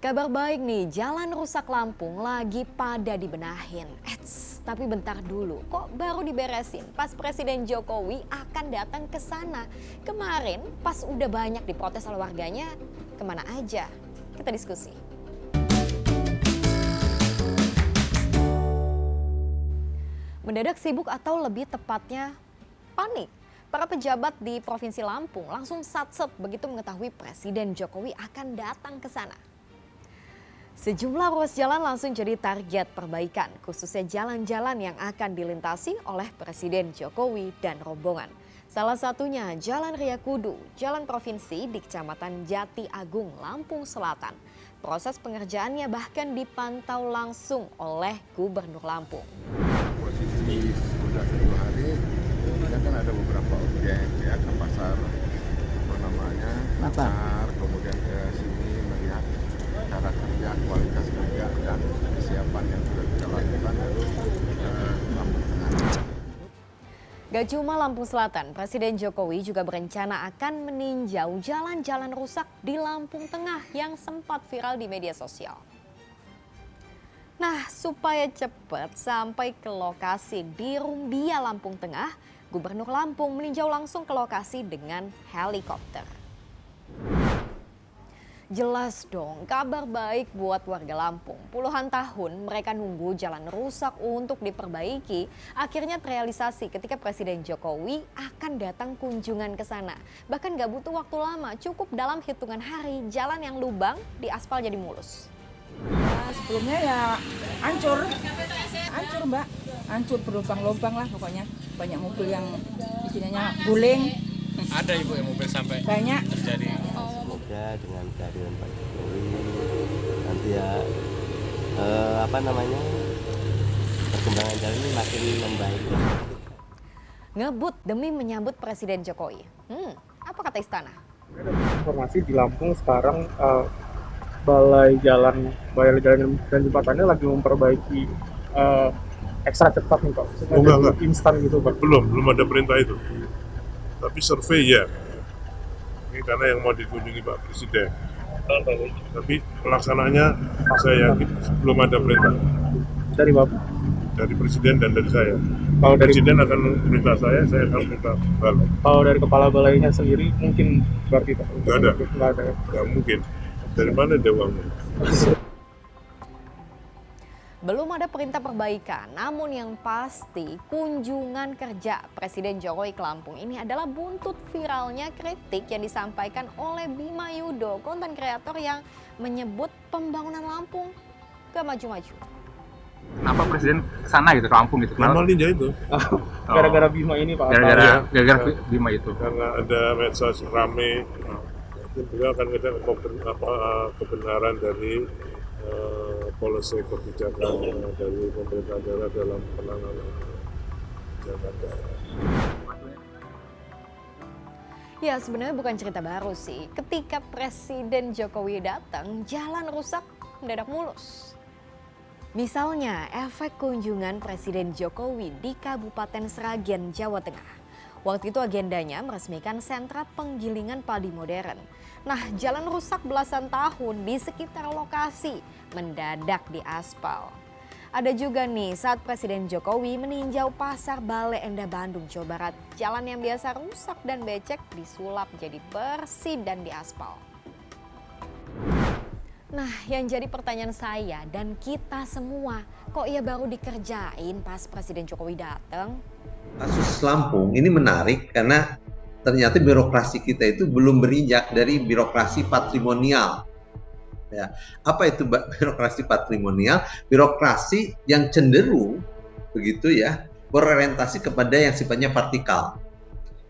Kabar baik nih, jalan rusak Lampung lagi pada dibenahin. Tapi bentar dulu, kok baru diberesin pas Presiden Jokowi akan datang ke sana. Kemarin pas udah banyak diprotes oleh warganya, kemana aja? Kita diskusi. Mendadak sibuk atau lebih tepatnya panik. Para pejabat di Provinsi Lampung langsung satsep begitu mengetahui Presiden Jokowi akan datang ke sana. Sejumlah ruas jalan langsung jadi target perbaikan, khususnya jalan-jalan yang akan dilintasi oleh Presiden Jokowi dan rombongan. Salah satunya Jalan Raya Kudu, jalan provinsi di Kecamatan Jati Agung, Lampung Selatan. Proses pengerjaannya bahkan dipantau langsung oleh Gubernur Lampung. Posisi sudah 1 hari, ya kan ada beberapa objek ya ke pasar pasar, kemudian ke sini melihat cara kerja, kualitas kerja dan kesiapan yang sudah kita lakukan lalu Lampung Tengah. Gak cuma Lampung Selatan, Presiden Jokowi juga berencana akan meninjau jalan-jalan rusak di Lampung Tengah yang sempat viral di media sosial. Nah, supaya cepat sampai ke lokasi di Rumbia, Lampung Tengah, Gubernur Lampung meninjau langsung ke lokasi dengan helikopter. Jelas dong, kabar baik buat warga Lampung. Puluhan tahun mereka nunggu jalan rusak untuk diperbaiki. Akhirnya terrealisasi ketika Presiden Jokowi akan datang kunjungan ke sana. Bahkan gak butuh waktu lama, cukup dalam hitungan hari jalan yang lubang diaspal jadi mulus. Nah, sebelumnya ya hancur Mbak, hancur berlubang-lubang lah pokoknya. Banyak mobil yang istilahnya guling. Ada Ibu yang mobil sampai banyak terjadi. Semoga dengan kehadiran Pak Jokowi nanti ya perkembangan jalan ini makin membaik. Ngebut demi menyambut Presiden Jokowi. Apa kata istana? Informasi di Lampung sekarang Balai Jalan dan Jembatannya lagi memperbaiki ekstra cepat nih Pak. Enggak. Instan gitu Pak. Belum ada perintah itu. Tapi survei ya. Ini karena yang mau dikunjungi Pak Presiden. Tapi pelaksanaannya saya yakin belum ada perintah. Dari Bapak? Dari Presiden dan dari saya. Kalau dari Presiden akan perintah saya akan perintah balai. Kalau dari kepala balainya sendiri mungkin berarti Pak? Nggak ada. Nggak ada. Nggak mungkin. Dari mana ada uangnya? Belum ada perintah perbaikan, namun yang pasti kunjungan kerja Presiden Jokowi ke Lampung ini adalah buntut viralnya kritik yang disampaikan oleh Bima Yudo, konten kreator yang menyebut pembangunan Lampung gak maju-maju. Kenapa Presiden kesana gitu, ke Lampung gitu? Nama Linja itu. Gara-gara Bima ini Pak? Gara-gara Bima itu. Karena ada medsos rame. Beliau akan kita kebenaran dari polisi kebijakan dari pemerintah daerah dalam penanganan Jakarta. Ya sebenarnya bukan cerita baru sih, ketika Presiden Jokowi datang jalan rusak mendadak mulus. Misalnya efek kunjungan Presiden Jokowi di Kabupaten Sragen, Jawa Tengah. Waktu itu agendanya meresmikan sentra penggilingan padi modern. Nah, jalan rusak belasan tahun di sekitar lokasi mendadak diaspal. Ada juga nih saat Presiden Jokowi meninjau pasar Bale Endah Bandung, Jawa Barat. Jalan yang biasa rusak dan becek disulap jadi bersih dan diaspal. Nah, yang jadi pertanyaan saya dan kita semua, kok ia baru dikerjain pas Presiden Jokowi datang? Kasus Lampung ini menarik karena ternyata birokrasi kita itu belum berinjak dari birokrasi patrimonial. Ya, apa itu birokrasi patrimonial? Birokrasi yang cenderung begitu ya, berorientasi kepada yang sifatnya partikal.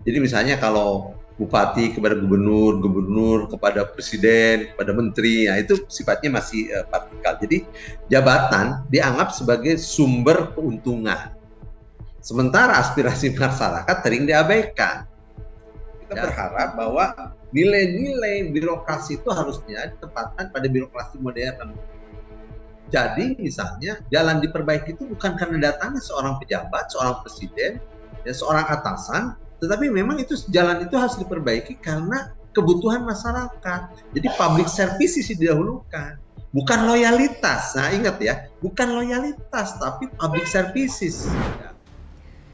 Jadi misalnya kalau bupati kepada gubernur, gubernur kepada presiden, kepada menteri, ya itu sifatnya masih partikal. Jadi jabatan dianggap sebagai sumber keuntungan. Sementara aspirasi masyarakat sering diabaikan. Kita berharap bahwa nilai-nilai birokrasi itu harusnya ditempatkan pada birokrasi modern. Jadi misalnya jalan diperbaiki itu bukan karena datangnya seorang pejabat, seorang presiden, ya, seorang atasan, tetapi memang itu jalan itu harus diperbaiki karena kebutuhan masyarakat. Jadi public service didahulukan. bukan loyalitas. Nah ingat ya, bukan loyalitas tapi public services.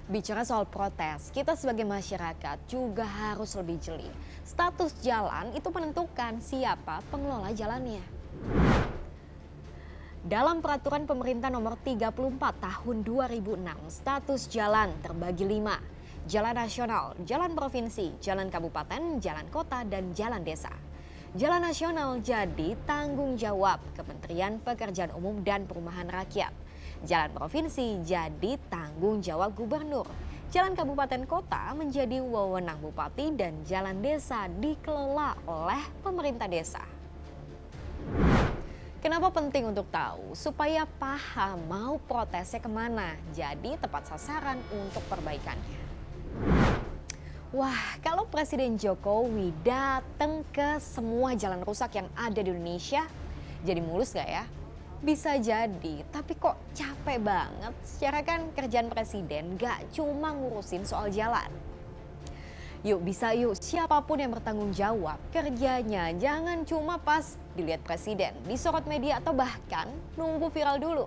Bicara soal protes, kita sebagai masyarakat juga harus lebih jeli. Status jalan itu menentukan siapa pengelola jalannya. Dalam peraturan pemerintah nomor 34 tahun 2006, status jalan terbagi 5. Jalan nasional, jalan provinsi, jalan kabupaten, jalan kota, dan jalan desa. Jalan nasional jadi tanggung jawab Kementerian Pekerjaan Umum dan Perumahan Rakyat. Jalan provinsi jadi tanggung jawab gubernur. Jalan kabupaten kota menjadi wewenang bupati dan jalan desa dikelola oleh pemerintah desa. Kenapa penting untuk tahu? Supaya paham mau protesnya kemana, jadi tepat sasaran untuk perbaikannya. Wah, kalau Presiden Jokowi datang ke semua jalan rusak yang ada di Indonesia, jadi mulus gak ya? Bisa jadi, tapi kok capek banget. Secara kan kerjaan presiden gak cuma ngurusin soal jalan. Yuk bisa yuk, siapapun yang bertanggung jawab kerjanya jangan cuma pas dilihat presiden, disorot media atau bahkan nunggu viral dulu.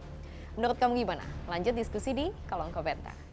Menurut kamu gimana? Lanjut diskusi di kolom komentar.